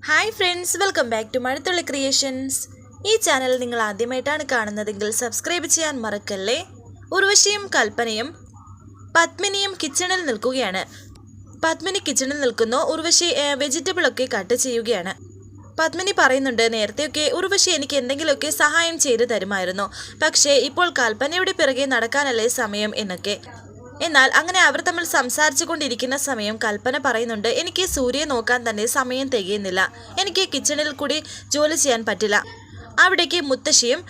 Hi friends, welcome back to Mazhathulli creations. ഈ channel നിങ്ങൾ ആദ്യമായിട്ടാണ് കാണുന്നതെങ്കിൽ സബ്സ്ക്രൈബ് ചെയ്യാൻ മറക്കല്ലേ. ഉർവശിയും കൽപ്പനയും പത്മിനിയും കിച്ചണിൽ നിൽക്കുകയാണ്. പത്മിനി കിച്ചണിൽ നിൽക്കുന്നു. ഉർവശി വെജിറ്റബിളൊക്കെ കട്ട് ചെയ്യുകയാണ്. പത്മിനി പറയുന്നുണ്ട്, നേരത്തെയൊക്കെ ഉർവശി എനിക്ക് എന്തെങ്കിലുമൊക്കെ സഹായം ചെയ്തു തരുമായിരുന്നു, പക്ഷേ ഇപ്പോൾ കൽപ്പനയുടെ പിറകെ നടക്കാനല്ലേ സമയം എന്നൊക്കെ. എന്നാൽ അങ്ങനെ അവർ തമ്മിൽ സംസാരിച്ചു കൊണ്ടിരിക്കുന്ന സമയം കൽപ്പന പറയുന്നുണ്ട്, എനിക്ക് സൂര്യയെ നോക്കാൻ തന്നെ സമയം തികയുന്നില്ല, എനിക്ക് കിച്ചണിൽ കൂടി ജോലി ചെയ്യാൻ പറ്റില്ല. അവിടേക്ക് മുത്തശ്ശിയും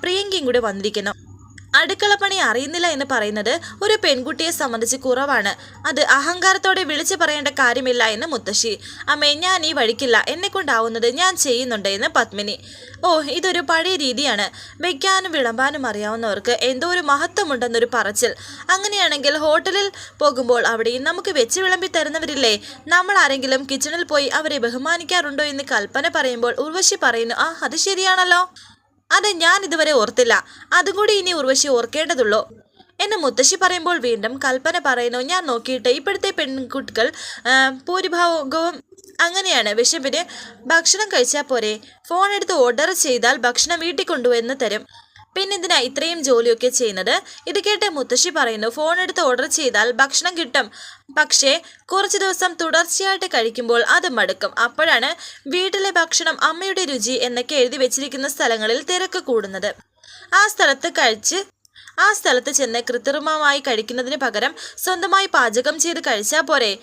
പ്രിയങ്കയും കൂടി വന്നിരിക്കുന്നു. അടുക്കളപ്പണി അറിയുന്നില്ല എന്ന് പറയുന്നത് ഒരു പെൺകുട്ടിയെ സംബന്ധിച്ച് കുറവാണ്. അത് അഹങ്കാരത്തോടെ വിളിച്ചു പറയേണ്ട കാര്യമില്ല എന്ന് മുത്തശ്ശി. അമ്മേ, ഞാൻ ഈ വഴിക്കില്ല, എന്നെ കൊണ്ടാവുന്നത് ഞാൻ ചെയ്യുന്നുണ്ട് എന്ന് പത്മിനി. ഓ, ഇതൊരു പഴയ രീതിയാണ്. വെക്കാനും വിളമ്പാനും അറിയാവുന്നവർക്ക് എന്തോ ഒരു മഹത്വമുണ്ടെന്നൊരു പറച്ചിൽ. അങ്ങനെയാണെങ്കിൽ ഹോട്ടലിൽ പോകുമ്പോൾ അവിടെയും നമുക്ക് വെച്ച് വിളമ്പി തരുന്നവരില്ലേ? നമ്മൾ ആരെങ്കിലും കിച്ചണിൽ പോയി അവരെ ബഹുമാനിക്കാറുണ്ടോ എന്ന് കൽപ്പന പറയുമ്പോൾ ഉർവശി പറയുന്നു, അത് ശരിയാണല്ലോ, അത് ഞാൻ ഇതുവരെ ഓർത്തില്ല, അതും കൂടി ഇനി ഉർവശി ഓർക്കേണ്ടതുള്ളൂ എന്ന് മുത്തശ്ശി പറയുമ്പോൾ വീണ്ടും കൽപ്പന പറയുന്നു, ഞാൻ നോക്കിയിട്ട് ഇപ്പോഴത്തെ പെൺകുട്ടികൾ ഭൂരിഭാഗവും അങ്ങനെയാണ്. വിശപ്പിന് ഭക്ഷണം കഴിച്ചാൽ പോരെ, ഫോൺ എടുത്ത് ഓർഡർ ചെയ്താൽ ഭക്ഷണം വീട്ടിൽ കൊണ്ടുവന്ന് തരും, പിന്നെന്തിനാ ഇത്രയും ജോലിയൊക്കെ ചെയ്യുന്നത്? ഇത് കേട്ട് മുത്തശ്ശി പറയുന്നു, ഫോൺ എടുത്ത് ഓർഡർ ചെയ്താൽ ഭക്ഷണം കിട്ടും, പക്ഷേ കുറച്ച് ദിവസം തുടർച്ചയായിട്ട് കഴിക്കുമ്പോൾ അത് മടുക്കും. അപ്പോഴാണ് വീട്ടിലെ ഭക്ഷണം അമ്മയുടെ രുചി എന്നൊക്കെ എഴുതി വെച്ചിരിക്കുന്ന സ്ഥലങ്ങളിൽ തിരക്ക് കൂടുന്നത്. ആ സ്ഥലത്ത് ചെന്ന് കൃത്രിമമായി കഴിക്കുന്നതിന് പകരം സ്വന്തമായി പാചകം ചെയ്ത് കഴിച്ചാൽ പോരെ.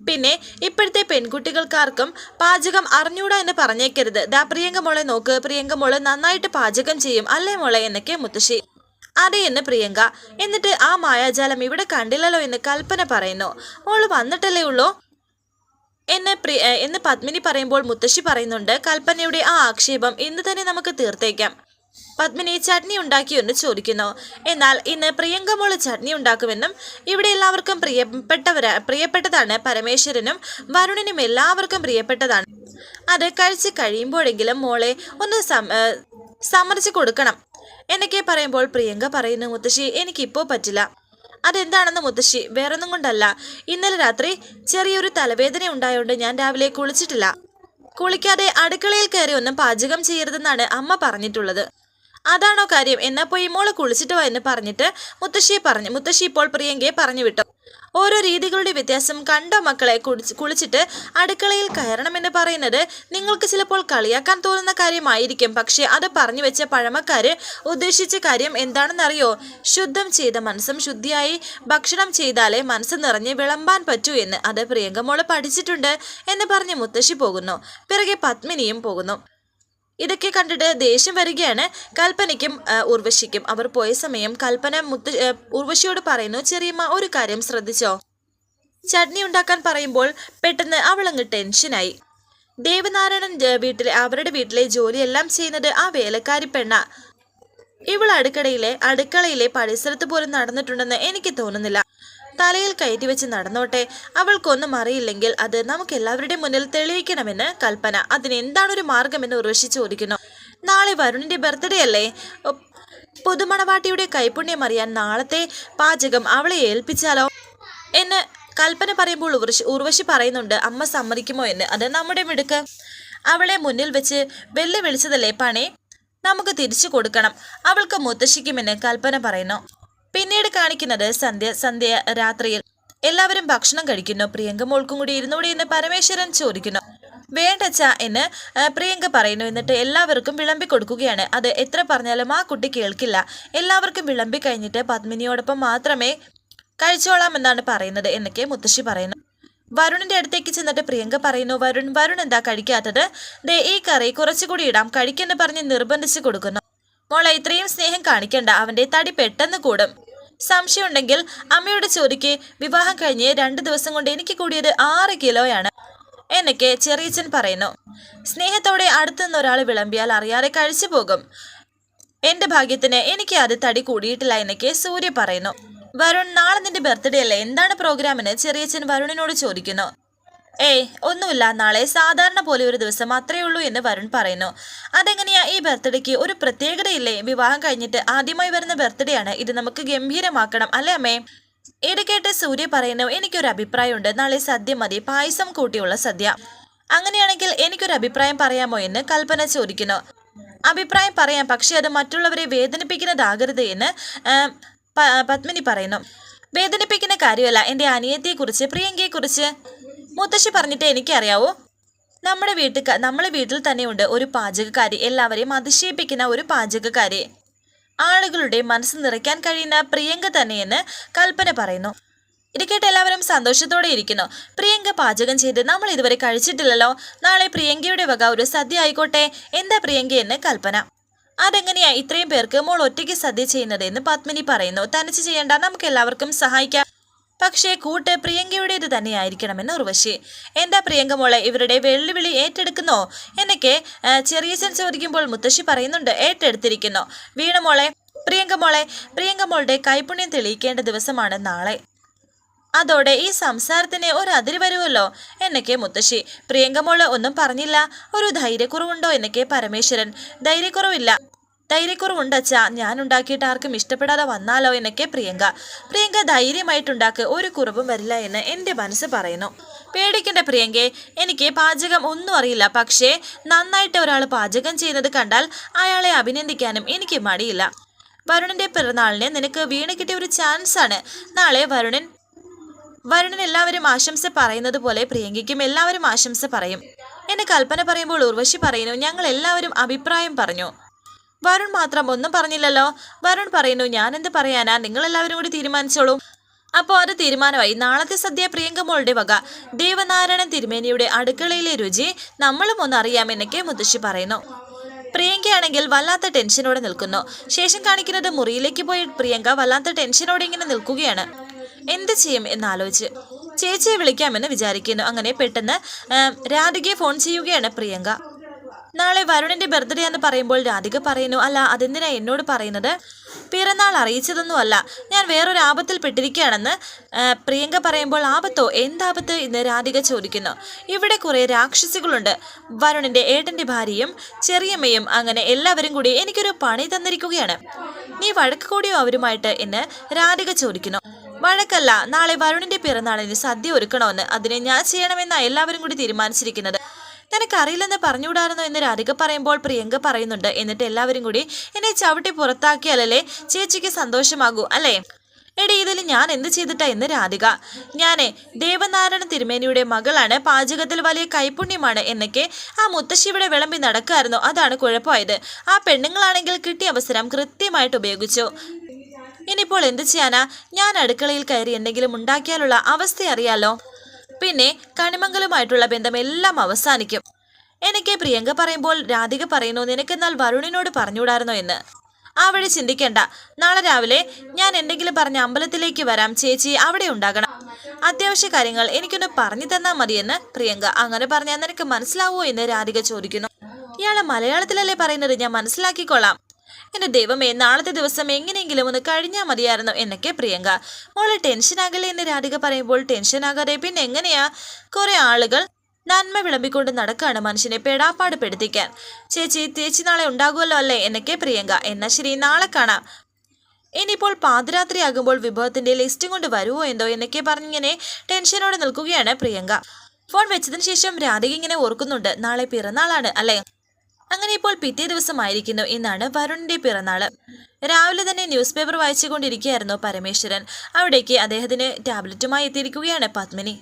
പിന്നെ ഇപ്പോഴത്തെ പെൺകുട്ടികൾക്കാർക്കും പാചകം അറിഞ്ഞൂടാ എന്ന് പറഞ്ഞേക്കരുത്. ദാ പ്രിയങ്ക മോളെ നോക്ക്, പ്രിയങ്ക മോള് നന്നായിട്ട് പാചകം ചെയ്യും അല്ലേ മോളെ എന്നൊക്കെ മുത്തശ്ശി. അതെ എന്ന് പ്രിയങ്ക. എന്നിട്ട് ആ മായാജാലം ഇവിടെ കണ്ടില്ലല്ലോ എന്ന് കൽപ്പന പറയുന്നു. മോള് വന്നിട്ടല്ലേ ഉള്ളൂ എന്ന് പത്മിനി പറയുമ്പോൾ മുത്തശ്ശി പറയുന്നുണ്ട്, കൽപ്പനയുടെ ആ ആക്ഷേപം ഇന്ന് തന്നെ നമുക്ക് തീർത്തേക്കാം. പത്മിനി ചട്നി ഉണ്ടാക്കിയെന്ന് ചോദിക്കുന്നു. എന്നാൽ ഇന്ന് പ്രിയങ്ക മോള് ചട്നി ഉണ്ടാക്കുമെന്നും ഇവിടെ എല്ലാവർക്കും പ്രിയപ്പെട്ടതാണ്, പരമേശ്വരനും വരുണിനും എല്ലാവർക്കും പ്രിയപ്പെട്ടതാണ്, അത് കഴിച്ച് കഴിയുമ്പോഴെങ്കിലും മോളെ ഒന്ന് സമ്മതിച്ചു കൊടുക്കണം എന്നൊക്കെ പറയുമ്പോൾ പ്രിയങ്ക പറയുന്നു, മുത്തശ്ശി എനിക്കിപ്പോൾ പറ്റില്ല. അതെന്താണെന്ന് മുത്തശ്ശി? വേറൊന്നും കൊണ്ടല്ല, ഇന്നലെ രാത്രി ചെറിയൊരു തലവേദന ഉണ്ടായോണ്ട് ഞാൻ രാവിലെ കുളിച്ചിട്ടില്ല. കുളിക്കാതെ അടുക്കളയിൽ കയറി ഒന്നും പാചകം ചെയ്യരുതെന്നാണ് അമ്മ പറഞ്ഞിട്ടുള്ളത്. അതാണോ കാര്യം? എന്നാ പോയി മോള് കുളിച്ചിട്ട് വാ എന്ന് പറഞ്ഞിട്ട് മുത്തശ്ശി ഇപ്പോൾ പ്രിയങ്കയെ പറഞ്ഞു വിട്ടു. ഓരോ രീതികളുടെ വ്യത്യാസം കണ്ടോ മക്കളെ? കുളിച്ചിട്ട് അടുക്കളയിൽ കയറണമെന്ന് പറയുന്നത് നിങ്ങൾക്ക് ചിലപ്പോൾ കളിയാക്കാൻ തോന്നുന്ന കാര്യമായിരിക്കും, പക്ഷെ അത് പറഞ്ഞു വെച്ച പഴമക്കാര് ഉദ്ദേശിച്ച കാര്യം എന്താണെന്നറിയോ? ശുദ്ധം ചെയ്ത മനസ്സും ശുദ്ധിയായി ഭക്ഷണം ചെയ്താലേ മനസ്സ് നിറഞ്ഞ് വിളമ്പാൻ പറ്റൂ എന്ന്. അത് പ്രിയങ്ക മോള് പഠിച്ചിട്ടുണ്ട് എന്ന് പറഞ്ഞ് മുത്തശ്ശി പോകുന്നു. പിറകെ പത്മിനിയും പോകുന്നു. ഇതൊക്കെ കണ്ടിട്ട് ദേഷ്യം വരികയാണ് കൽപ്പനയ്ക്കും ഉർവശിക്കും. അവർ പോയ സമയം കൽപ്പന ഉർവശിയോട് പറയുന്നു, ചെറിയമ്മ ഒരു കാര്യം ശ്രദ്ധിച്ചോ? ചട്നി ഉണ്ടാക്കാൻ പറയുമ്പോൾ പെട്ടെന്ന് അവളങ്ങ് ടെൻഷനായി. ദേവനാരായണൻ അവരുടെ വീട്ടിലെ ജോലിയെല്ലാം ചെയ്യുന്നത് ആ വേലക്കാരി പെണ്ണ. ഇവൾ അടുക്കളയിലെ പരിസരത്ത് പോലും നടന്നിട്ടുണ്ടെന്ന് എനിക്ക് തോന്നുന്നില്ല. തലയിൽ കയറ്റി വെച്ച് നടന്നോട്ടെ, അവൾക്കൊന്നും അറിയില്ലെങ്കിൽ അത് നമുക്ക് എല്ലാവരുടെ മുന്നിൽ തെളിയിക്കണമെന്ന് കൽപ്പന. അതിനെന്താണൊരു മാർഗമെന്ന് ഉർവശി ചോദിക്കുന്നു. നാളെ വരുണിന്റെ ബർത്ത്ഡേ അല്ലേ? പുതുമണവാട്ടിയുടെ കൈപുണ്യം അറിയാൻ നാളത്തെ പാചകം അവളെ ഏൽപ്പിച്ചാലോ എന്ന് കൽപ്പന പറയുമ്പോൾ ഉർവശി പറയുന്നുണ്ട്, അമ്മ സമ്മതിക്കുമോ എന്ന്. അത് നമ്മുടെ മിടുക്ക്. അവളെ മുന്നിൽ വെച്ച് വെല്ലുവിളിച്ചതല്ലേ പണി, നമുക്ക് തിരിച്ചു കൊടുക്കണം, അവൾക്ക് മുത്തശ്ശിക്കുമെന്ന് കൽപ്പന പറയുന്നു. പിന്നീട് കാണിക്കുന്നത് സന്ധ്യ രാത്രിയിൽ എല്ലാവരും ഭക്ഷണം കഴിക്കുന്നു. പ്രിയങ്ക മോൾക്കും കൂടി ഇരുന്നൂടി എന്ന് പരമേശ്വരൻ ചോദിക്കുന്നു. വേണ്ടച്ച എന്ന് പ്രിയങ്ക പറയുന്നു. എന്നിട്ട് എല്ലാവർക്കും വിളമ്പി കൊടുക്കുകയാണ്. അത് എത്ര പറഞ്ഞാലും ആ കുട്ടി കേൾക്കില്ല. എല്ലാവർക്കും വിളമ്പി കഴിഞ്ഞിട്ട് പത്മിനിയോടൊപ്പം മാത്രമേ കഴിച്ചോളാം എന്നാണ് പറയുന്നത് എന്നൊക്കെ മുത്തശ്ശി പറയുന്നു. വരുണിന്റെ അടുത്തേക്ക് ചെന്നിട്ട് പ്രിയങ്ക പറയുന്നു, വരുൺ എന്താ കഴിക്കാത്തത്? ദേ ഈ കറി കുറച്ചുകൂടി ഇടാം, കഴിക്കെന്ന് പറഞ്ഞ് നിർബന്ധിച്ച് കൊടുക്കുന്നു. മോളെ, ഇത്രയും സ്നേഹം കാണിക്കണ്ട, അവന്റെ തടി പെട്ടെന്ന് കൂടും. സംശയമുണ്ടെങ്കിൽ അമ്മയോട് ചോദിക്ക്. വിവാഹം കഴിഞ്ഞ് 2 ദിവസം കൊണ്ട് എനിക്ക് കൂടിയത് 6 കിലോയാണ് എന്നൊക്കെ ചെറിയച്ഛൻ പറയുന്നു. സ്നേഹത്തോടെ അടുത്തുനിന്ന് ഒരാൾ വിളമ്പിയാൽ അറിയാതെ കഴിച്ചു പോകും. എന്റെ ഭാഗ്യത്തിന് എനിക്ക് അത് തടി കൂടിയിട്ടില്ല എന്നൊക്കെ സൂര്യ പറയുന്നു. വരുൺ, നാളെ നിന്റെ ബർത്ത്ഡേ അല്ലേ, എന്താണ് പ്രോഗ്രാമിന് ചെറിയച്ഛൻ വരുണിനോട് ചോദിക്കുന്നു. ഒന്നുമില്ല, നാളെ സാധാരണ പോലെ ഒരു ദിവസം അത്രേ ഉള്ളൂ എന്ന് വരുൺ പറയുന്നു. അതെങ്ങനെയാ? ഈ ബർത്ത്ഡേക്ക് ഒരു പ്രത്യേകതയില്ലേ? വിവാഹം കഴിഞ്ഞിട്ട് ആദ്യമായി വരുന്ന ബർത്ത്ഡേ ആണ്, ഇത് നമുക്ക് ഗംഭീരമാക്കണം അല്ലേ അമ്മേ? ഇത് കേട്ട് സൂര്യ പറയുന്നു, എനിക്കൊരു അഭിപ്രായമുണ്ട്, നാളെ സദ്യ മതി, പായസം കൂട്ടിയുള്ള സദ്യ. അങ്ങനെയാണെങ്കിൽ എനിക്കൊരു അഭിപ്രായം പറയാമോ എന്ന് കൽപ്പന ചോദിക്കുന്നു. അഭിപ്രായം പറയാം, പക്ഷെ അത് മറ്റുള്ളവരെ വേദനിപ്പിക്കുന്നതാകരുത് എന്ന് പത്മിനി പറയുന്നു. വേദനിപ്പിക്കുന്ന കാര്യമല്ല, എൻ്റെ അനിയത്തിയെക്കുറിച്ച്, പ്രിയങ്കയെക്കുറിച്ച് മുത്തശ്ശി പറഞ്ഞിട്ട് എനിക്കറിയാവൂ. നമ്മളെ വീട്ടിൽ തന്നെയുണ്ട് ഒരു പാചകക്കാരി, എല്ലാവരെയും അതിശയിപ്പിക്കുന്ന ഒരു പാചകക്കാരി, ആളുകളുടെ മനസ്സ് നിറയ്ക്കാൻ കഴിയുന്ന പ്രിയങ്ക തന്നെയെന്ന് കൽപ്പന പറയുന്നു. ഇത് കേട്ട് എല്ലാവരും സന്തോഷത്തോടെ ഇരിക്കുന്നു. പ്രിയങ്ക പാചകം ചെയ്ത് നമ്മൾ ഇതുവരെ കഴിച്ചിട്ടില്ലല്ലോ, നാളെ പ്രിയങ്കയുടെ വക ഒരു സദ്യ ആയിക്കോട്ടെ. എന്താ പ്രിയങ്ക എന്ന് കൽപ്പന. അതെങ്ങനെയാ ഇത്രയും പേർക്ക് മോൾ ഒറ്റയ്ക്ക് സദ്യ ചെയ്യുന്നത് എന്ന് പത്മിനി പറയുന്നു. തനിച്ച് ചെയ്യേണ്ട, നമുക്ക് എല്ലാവർക്കും സഹായിക്കാം. പക്ഷേ കൂട്ട് പ്രിയങ്കയുടേത് തന്നെയായിരിക്കണമെന്ന് ഉർവശി. എന്താ പ്രിയങ്ക മോളെ ഇവരുടെ വെല്ലുവിളി ഏറ്റെടുക്കുന്നോ എന്നൊക്കെ ചെറിയച്ഛൻ ചോദിക്കുമ്പോൾ മുത്തശ്ശി പറയുന്നുണ്ട്, ഏറ്റെടുത്തിരിക്കുന്നു. വീണ മോളെ, പ്രിയങ്ക മോളുടെ കൈപുണ്യം തെളിയിക്കേണ്ട ദിവസമാണ് നാളെ. അതോടെ ഈ സംസാരത്തിന് ഒരു അതിര് വരുമല്ലോ എന്നൊക്കെ മുത്തശ്ശി. പ്രിയങ്ക മോള് ഒന്നും പറഞ്ഞില്ല. ഒരു ധൈര്യക്കുറവുണ്ടോ എന്നൊക്കെ പരമേശ്വരൻ. ധൈര്യക്കുറവുണ്ടച്ചാ, ഞാൻ ഉണ്ടാക്കിയിട്ട് ആർക്കും ഇഷ്ടപ്പെടാതെ വന്നാലോ എന്നൊക്കെ പ്രിയങ്ക ധൈര്യമായിട്ടുണ്ടാക്ക്, ഒരു കുറവും വരില്ല എന്ന് എൻ്റെ മനസ്സ് പറയുന്നു. പേടിക്കേണ്ട പ്രിയങ്കെ, എനിക്ക് പാചകം ഒന്നും അറിയില്ല. പക്ഷേ നന്നായിട്ട് ഒരാൾ പാചകം ചെയ്യുന്നത് കണ്ടാൽ അയാളെ അഭിനന്ദിക്കാനും എനിക്ക് മടിയില്ല. വരുണിന്റെ പിറന്നാളിന് നിനക്ക് വീണ് കിട്ടിയ ഒരു ചാൻസ് ആണ്. നാളെ വരുണിന് എല്ലാവരും ആശംസ പറയുന്നത് പോലെ പ്രിയങ്കയ്ക്കും എല്ലാവരും ആശംസ പറയും എന്ന് കൽപ്പന പറയുമ്പോൾ ഉർവശി പറയുന്നു, ഞങ്ങൾ എല്ലാവരും അഭിപ്രായം പറഞ്ഞു. വരുൺ മാത്രം ഒന്നും പറഞ്ഞില്ലല്ലോ. വരുൺ പറയുന്നു, ഞാനെന്ത് പറയാനാ, നിങ്ങളെല്ലാവരും കൂടി തീരുമാനിച്ചോളൂ. അപ്പോൾ അത് തീരുമാനമായി. നാളത്തെ സദ്യ പ്രിയങ്ക മോളുടെ വക. ദേവനാരായണൻ തിരുമേനിയുടെ അടുക്കളയിലെ രുചി നമ്മളും ഒന്ന് അറിയാമെന്നൊക്കെ മുത്തശ്ശി പറയുന്നു. പ്രിയങ്കയാണെങ്കിൽ വല്ലാത്ത ടെൻഷനോടെ നിൽക്കുന്നു. ശേഷം കാണിക്കുന്നത് മുറിയിലേക്ക് പോയി പ്രിയങ്ക വല്ലാത്ത ടെൻഷനോടെ ഇങ്ങനെ നിൽക്കുകയാണ്. എന്ത് ചെയ്യും എന്നാലോചിച്ച് ചേച്ചിയെ വിളിക്കാമെന്ന് വിചാരിക്കുന്നു. അങ്ങനെ പെട്ടെന്ന് രാധികയെ ഫോൺ ചെയ്യുകയാണ് പ്രിയങ്ക. നാളെ വരുണിന്റെ ബർത്ത്ഡേ എന്ന് പറയുമ്പോൾ രാധിക പറയുന്നു, അല്ല അതെന്തിനാ എന്നോട് പറയുന്നത്? പിറന്നാൾ അറിയിച്ചതൊന്നുമല്ല, ഞാൻ വേറൊരു ആപത്തിൽ പെട്ടിരിക്കുകയാണെന്ന് പ്രിയങ്ക പറയുമ്പോൾ ആപത്തോ? എന്താപത്ത് എന്ന് രാധിക ചോദിക്കുന്നു. ഇവിടെ കുറെ രാക്ഷസികളുണ്ട്. വരുണിന്റെ ഏട്ടന്റെ ഭാര്യയും ചെറിയമ്മയും അങ്ങനെ എല്ലാവരും കൂടി എനിക്കൊരു പണി തന്നിരിക്കുകയാണ്. നീ വഴക്ക് കൂടിയോ അവരുമായിട്ട് എന്ന് രാധിക ചോദിക്കുന്നു. വഴക്കല്ല, നാളെ വരുണിന്റെ പിറന്നാളിന് സദ്യ ഒരുക്കണമെന്ന്. അതിനെ ഞാൻ ചെയ്യണമെന്നാണ് എല്ലാവരും കൂടി തീരുമാനിച്ചിരിക്കുന്നത്. നിനക്കറിയില്ലെന്ന് പറഞ്ഞുകൂടായിരുന്നോ എന്ന് രാധിക പറയുമ്പോൾ പ്രിയങ്ക പറയുന്നുണ്ട്, എന്നിട്ട് എല്ലാവരും കൂടി എന്നെ ചവിട്ടി പുറത്താക്കിയാലല്ലേ ചേച്ചിക്ക് സന്തോഷമാകൂ അല്ലേ? എടി ഇതിൽ ഞാൻ എന്ത് ചെയ്തിട്ടാ എന്ന് രാധിക. ഞാനേ ദേവനാരായണ തിരുമേനിയുടെ മകളാണ്, പാചകത്തിൽ വലിയ കൈപുണ്യമാണ് എന്നൊക്കെ ആ മുത്തശ്ശി ഇവിടെ വിളമ്പി നടക്കായിരുന്നു. അതാണ് കുഴപ്പമായത്. ആ പെണ്ണുങ്ങളാണെങ്കിൽ കിട്ടിയ അവസരം കൃത്യമായിട്ട് ഉപയോഗിച്ചു. ഇനിയിപ്പോൾ എന്ത് ചെയ്യാനാ? ഞാൻ അടുക്കളയിൽ കയറി എന്തെങ്കിലും ഉണ്ടാക്കിയാലുള്ള അവസ്ഥ അറിയാലോ. പിന്നെ കണിമംഗലുമായിട്ടുള്ള ബന്ധം എല്ലാം അവസാനിക്കും. എനിക്ക് പ്രിയങ്ക പറയുമ്പോൾ രാധിക പറയുന്നു, നിനക്കെന്നാൽ വരുണിനോട് പറഞ്ഞുകൂടായിരുന്നോ എന്ന്. ആ വഴി ചിന്തിക്കേണ്ട. നാളെ രാവിലെ ഞാൻ എന്തെങ്കിലും പറഞ്ഞ അമ്പലത്തിലേക്ക് വരാം. ചേച്ചി അവിടെ ഉണ്ടാകണം. അത്യാവശ്യ കാര്യങ്ങൾ എനിക്കൊന്ന് പറഞ്ഞു തന്നാൽ മതിയെന്ന് പ്രിയങ്ക. അങ്ങനെ പറഞ്ഞാൽ നിനക്ക് മനസ്സിലാവുമോ എന്ന് രാധിക ചോദിക്കുന്നു. ഇയാളെ മലയാളത്തിലല്ലേ പറയുന്നത്, ഞാൻ മനസ്സിലാക്കിക്കൊള്ളാം. എൻ്റെ ദൈവമേ, നാളത്തെ ദിവസം എങ്ങനെയെങ്കിലും ഒന്ന് കഴിഞ്ഞാൽ മതിയായിരുന്നു എന്നൊക്കെ പ്രിയങ്ക. മോളെ ടെൻഷനാകല്ലേ എന്ന് രാധിക പറയുമ്പോൾ ടെൻഷനാകാതെ പിന്നെ എങ്ങനെയാ? കുറെ ആളുകൾ നന്മ വിളമ്പിക്കൊണ്ട് നടക്കാണ് മനുഷ്യനെ പെടാപ്പാട് പെടുത്തിക്കാൻ. ചേച്ചി നാളെ ഉണ്ടാകുമല്ലോ അല്ലേ എന്നൊക്കെ പ്രിയങ്ക. എന്നാ ശരി, നാളെ കാണാം. ഇനിയിപ്പോൾ പാതിരാത്രിയാകുമ്പോൾ വിഭവത്തിന്റെ ലിസ്റ്റും കൊണ്ട് വരുമോ എന്തോ എന്നൊക്കെ പറഞ്ഞിങ്ങനെ ടെൻഷനോടെ നിൽക്കുകയാണ് പ്രിയങ്ക. ഫോൺ വെച്ചതിന് ശേഷം രാധിക ഇങ്ങനെ ഓർക്കുന്നുണ്ട്, നാളെ പിറന്നാളാണ് അല്ലേ? അങ്ങനെ ഇപ്പോൾ പിറ്റേ ദിവസമായിരിക്കുന്നു. ഇന്നാണ് വരുണിന്റെ പിറന്നാള്. രാവിലെ തന്നെ ന്യൂസ് പേപ്പർ വായിച്ചുകൊണ്ടിരിക്കുകയായിരുന്നു പരമേശ്വരൻ. അവിടേക്ക് അദ്ദേഹത്തിന് ടാബ്ലറ്റുമായി എത്തിയിരിക്കുകയാണ് പത്മിനി.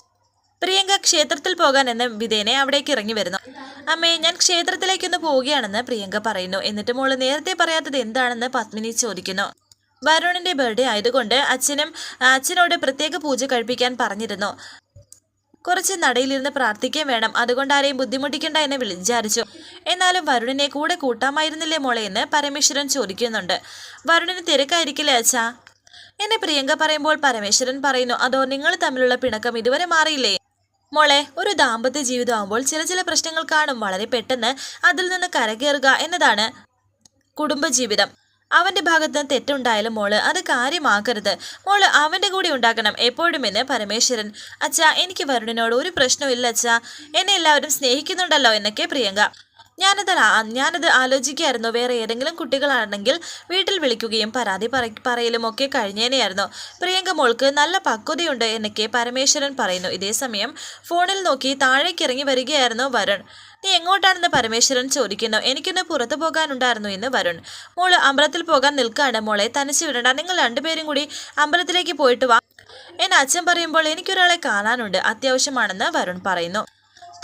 പ്രിയങ്ക ക്ഷേത്രത്തിൽ പോകാൻ എന്ന വിധേനെ അവിടേക്ക് ഇറങ്ങി വരുന്നു. അമ്മേ, ഞാൻ ക്ഷേത്രത്തിലേക്കൊന്ന് പോവുകയാണെന്ന് പ്രിയങ്ക പറയുന്നു. എന്നിട്ട് മോള് നേരത്തെ പറയാത്തത് എന്താണെന്ന് പത്മിനി ചോദിക്കുന്നു. വരുണിന്റെ ബർത്ത്ഡേ ആയതുകൊണ്ട് അച്ഛനോട് പ്രത്യേക പൂജ കഴിപ്പിക്കാൻ പറഞ്ഞിരുന്നു. കുറച്ച് നടയിലിരുന്ന് പ്രാർത്ഥിക്കാൻ വേണം, അതുകൊണ്ട് ആരെയും ബുദ്ധിമുട്ടിക്കണ്ട എന്ന് വിചാരിച്ചു. എന്നാലും വരുണിനെ കൂടെ കൂട്ടാമായിരുന്നില്ലേ മോളെ എന്ന് പരമേശ്വരൻ ചോദിക്കുന്നുണ്ട്. വരുണിന് തിരക്കായിരിക്കില്ലേ അച്ഛാ എന്നെ പ്രിയങ്ക പറയുമ്പോൾ പരമേശ്വരൻ പറയുന്നു, അതോ നിങ്ങൾ തമ്മിലുള്ള പിണക്കം ഇതുവരെ മാറിയില്ലേ? മോളെ, ഒരു ദാമ്പത്യ ജീവിതമാകുമ്പോൾ ചില പ്രശ്നങ്ങൾ കാണും. വളരെ പെട്ടെന്ന് അതിൽ നിന്ന് കരകയറുക എന്നതാണ് കുടുംബജീവിതം. അവന്റെ ഭാഗത്ത് തെറ്റുണ്ടായാലും മോള് അത് കാര്യമാക്കരുത്. മോള് അവന്റെ കൂടെ ഉണ്ടാക്കണം എപ്പോഴും എന്ന് പരമേശ്വരൻ. അച്ഛാ, എനിക്ക് വരുണിനോട് ഒരു പ്രശ്നമില്ല അച്ഛാ, എന്നെ എല്ലാവരും സ്നേഹിക്കുന്നുണ്ടല്ലോ എന്നൊക്കെ പ്രിയങ്ക. ഞാനത് ആലോചിക്കുകയായിരുന്നു. വേറെ ഏതെങ്കിലും കുട്ടികളാണെങ്കിൽ വീട്ടിൽ വിളിക്കുകയും പരാതി പറയലും ഒക്കെ കഴിഞ്ഞേനെയായിരുന്നു. പ്രിയങ്ക മോൾക്ക് നല്ല പക്വതയുണ്ട് എന്നൊക്കെ പരമേശ്വരൻ പറയുന്നു. ഇതേസമയം ഫോണിൽ നോക്കി താഴേക്ക് ഇറങ്ങി വരികയായിരുന്നു വരുൺ. നീ എങ്ങോട്ടാണെന്ന് പരമേശ്വരൻ ചോദിക്കുന്നു. എനിക്കൊന്ന് പുറത്തു പോകാനുണ്ടായിരുന്നു എന്ന് വരുൺ. മോള് അമ്പലത്തിൽ പോകാൻ നിൽക്കാണ്. മോളെ തനിച്ച് വിടണ്ട, നിങ്ങൾ രണ്ടുപേരും കൂടി അമ്പലത്തിലേക്ക് പോയിട്ട് വാ എന്നെ അച്ഛൻ പറയുമ്പോൾ എനിക്കൊരാളെ കാണാനുണ്ട്, അത്യാവശ്യമാണെന്ന് വരുൺ പറയുന്നു.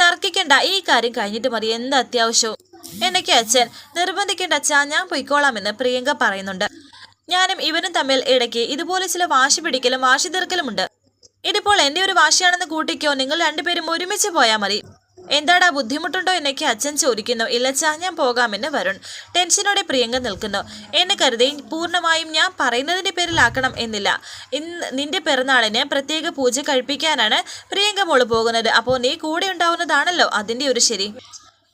തർക്കിക്കണ്ട, ഈ കാര്യം കഴിഞ്ഞിട്ട് മതി, എന്ത് അത്യാവശ്യവും എന്നൊക്കെ അച്ഛൻ. നിർബന്ധിക്കേണ്ട അച്ഛാ, ഞാൻ പൊയ്ക്കോളാമെന്ന് പ്രിയങ്ക പറയുന്നുണ്ട്. ഞാനും ഇവനും തമ്മിൽ ഇടയ്ക്ക് ഇതുപോലെ ചില വാശി പിടിക്കലും വാശി തീർക്കലുമുണ്ട്. ഇതിപ്പോൾ എന്റെ ഒരു വാശിയാണെന്ന് കൂട്ടിക്കോ, നിങ്ങൾ രണ്ടുപേരും ഒരുമിച്ച് പോയാൽ മതി. എന്താടാ, ബുദ്ധിമുട്ടുണ്ടോ എന്നൊക്കെ അച്ഛൻ ചോദിക്കുന്നു. ഇല്ലച്ചാ, ഞാൻ പോകാമെന്ന് വരുൺ. ടെൻഷനോടെ പ്രിയങ്ക നിൽക്കുന്നു. എന്നെ കരുതി പൂർണ്ണമായും ഞാൻ പറയുന്നതിന്റെ പേരിലാക്കണം എന്നില്ല. ഇന്ന് നിന്റെ പിറന്നാളിന് പ്രത്യേക പൂജ കഴിപ്പിക്കാനാണ് പ്രിയങ്ക മോള് പോകുന്നത്. അപ്പോൾ നീ കൂടെ ഉണ്ടാവുന്നതാണല്ലോ അതിന്റെ ഒരു ശരി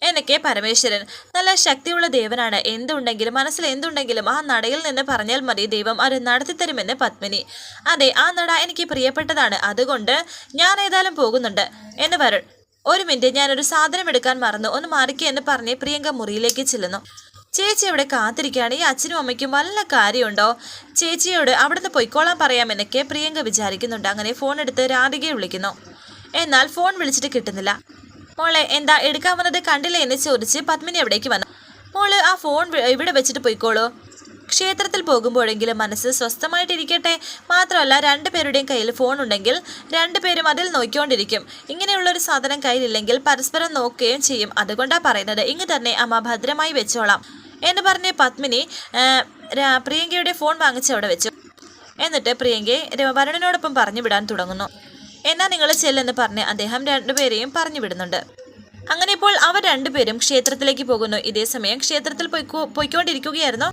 എന്നൊക്കെ പരമേശ്വരൻ. നല്ല ശക്തിയുള്ള ദേവനാണ്. എന്തുണ്ടെങ്കിലും മനസ്സിൽ എന്തുണ്ടെങ്കിലും ആ നടയിൽ നിന്ന് പറഞ്ഞാൽ മതി, ദൈവം അത് നടത്തിത്തരുമെന്ന് പത്മിനി. അതെ, ആ നട എനിക്ക് പ്രിയപ്പെട്ടതാണ്, അതുകൊണ്ട് ഞാൻ ഏതായാലും പോകുന്നുണ്ട് എന്ന് വരുൺ. ഒരു മിനിറ്റ്, ഞാനൊരു സാധനം എടുക്കാൻ മറന്നു, ഒന്ന് മാറിക്കുക എന്ന് പറഞ്ഞ് പ്രിയങ്ക മുറിയിലേക്ക് ചെല്ലുന്നു. ചേച്ചി അവിടെ കാത്തിരിക്കുകയാണ്. ഈ അച്ഛനും അമ്മയ്ക്കും വല്ല കാര്യമുണ്ടോ? ചേച്ചിയോട് അവിടുന്ന് പൊയ്ക്കോളാൻ പറയാമെന്നൊക്കെ പ്രിയങ്ക വിചാരിക്കുന്നുണ്ട്. അങ്ങനെ ഫോൺ എടുത്ത് രാധികയെ വിളിക്കുന്നു. എന്നാൽ ഫോൺ വിളിച്ചിട്ട് കിട്ടുന്നില്ല. മോളെ, എന്താ എടുക്കാൻ വന്നത് കണ്ടില്ലേ എന്ന് ചോദിച്ച് പത്മിനി അവിടേക്ക് വന്നു. മോള് ആ ഫോൺ ഇവിടെ വെച്ചിട്ട് പോയിക്കോളൂ. ക്ഷേത്രത്തിൽ പോകുമ്പോഴെങ്കിലും മനസ്സ് സ്വസ്ഥമായിട്ടിരിക്കട്ടെ. മാത്രമല്ല, രണ്ടുപേരുടെയും കയ്യിൽ ഫോൺ ഉണ്ടെങ്കിൽ രണ്ടുപേരും അതിൽ നോക്കിക്കൊണ്ടിരിക്കും. ഇങ്ങനെയുള്ളൊരു സാധനം കയ്യിലില്ലെങ്കിൽ പരസ്പരം നോക്കുകയും ചെയ്യും. അതുകൊണ്ടാണ് പറയുന്നത്, ഇങ്ങ് തന്നെ അമ്മ ഭദ്രമായി വെച്ചോളാം എന്ന് പറഞ്ഞ് പത്മിനി പ്രിയങ്കയുടെ ഫോൺ വാങ്ങിച്ച് അവിടെ വെച്ചു. എന്നിട്ട് പ്രിയങ്കയെ വരുണിനോടൊപ്പം പറഞ്ഞു വിടാൻ തുടങ്ങുന്നു. എന്നാ നിങ്ങൾ ചെല്ലെന്ന് പറഞ്ഞ് അദ്ദേഹം രണ്ടുപേരെയും പറഞ്ഞു വിടുന്നുണ്ട്. അങ്ങനെ ഇപ്പോൾ അവർ രണ്ടുപേരും ക്ഷേത്രത്തിലേക്ക് പോകുന്നു. ഇതേസമയം ക്ഷേത്രത്തിൽ പോയിക്കൊണ്ടിരിക്കുകയായിരുന്നു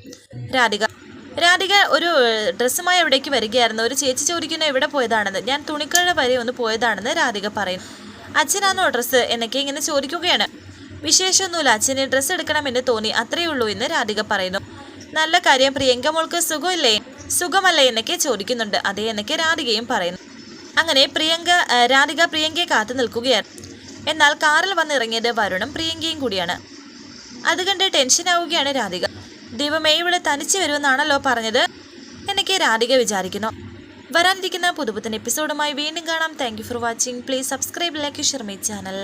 രാധിക ഒരു ഡ്രസ്സുമായി അവിടേക്ക് വരികയായിരുന്നു. ഒരു ചേച്ചി ചോദിക്കുന്നു എവിടെ പോയതാണെന്ന്. ഞാൻ തുണിക്കഴ വരെ ഒന്ന് പോയതാണെന്ന് രാധിക പറയുന്നു. അച്ഛനാണോ ഡ്രസ്സ് എന്നൊക്കെ ഇങ്ങനെ ചോദിക്കുകയാണ്. വിശേഷമൊന്നുമില്ല, അച്ഛന് ഡ്രസ്സ് എടുക്കണമെന്ന് തോന്നി, അത്രയേ ഉള്ളൂ എന്ന് രാധിക പറയുന്നു. നല്ല കാര്യം, പ്രിയങ്ക മോൾക്ക് സുഖമല്ലേ എന്നൊക്കെ ചോദിക്കുന്നുണ്ട്. അതേ എന്നൊക്കെ രാധികയും പറയുന്നു. അങ്ങനെ രാധിക പ്രിയങ്കയെ കാത്തു നിൽക്കുകയാണ്. എന്നാൽ കാറിൽ വന്നിറങ്ങിയത് വരുണും പ്രിയങ്കയും കൂടിയാണ്. അത് കണ്ട് ടെൻഷനാവുകയാണ് രാധിക. ദൈവമേ, ഇവിടെ തനിച്ച് വരുമെന്നാണല്ലോ പറഞ്ഞത് എന്നൊക്കെ രാധിക വിചാരിക്കുന്നു. വരാനിരിക്കുന്ന പുതുപുത്തൻ എപ്പിസോഡുമായി വീണ്ടും കാണാം. Thank you for watching. Please subscribe, like, share my channel.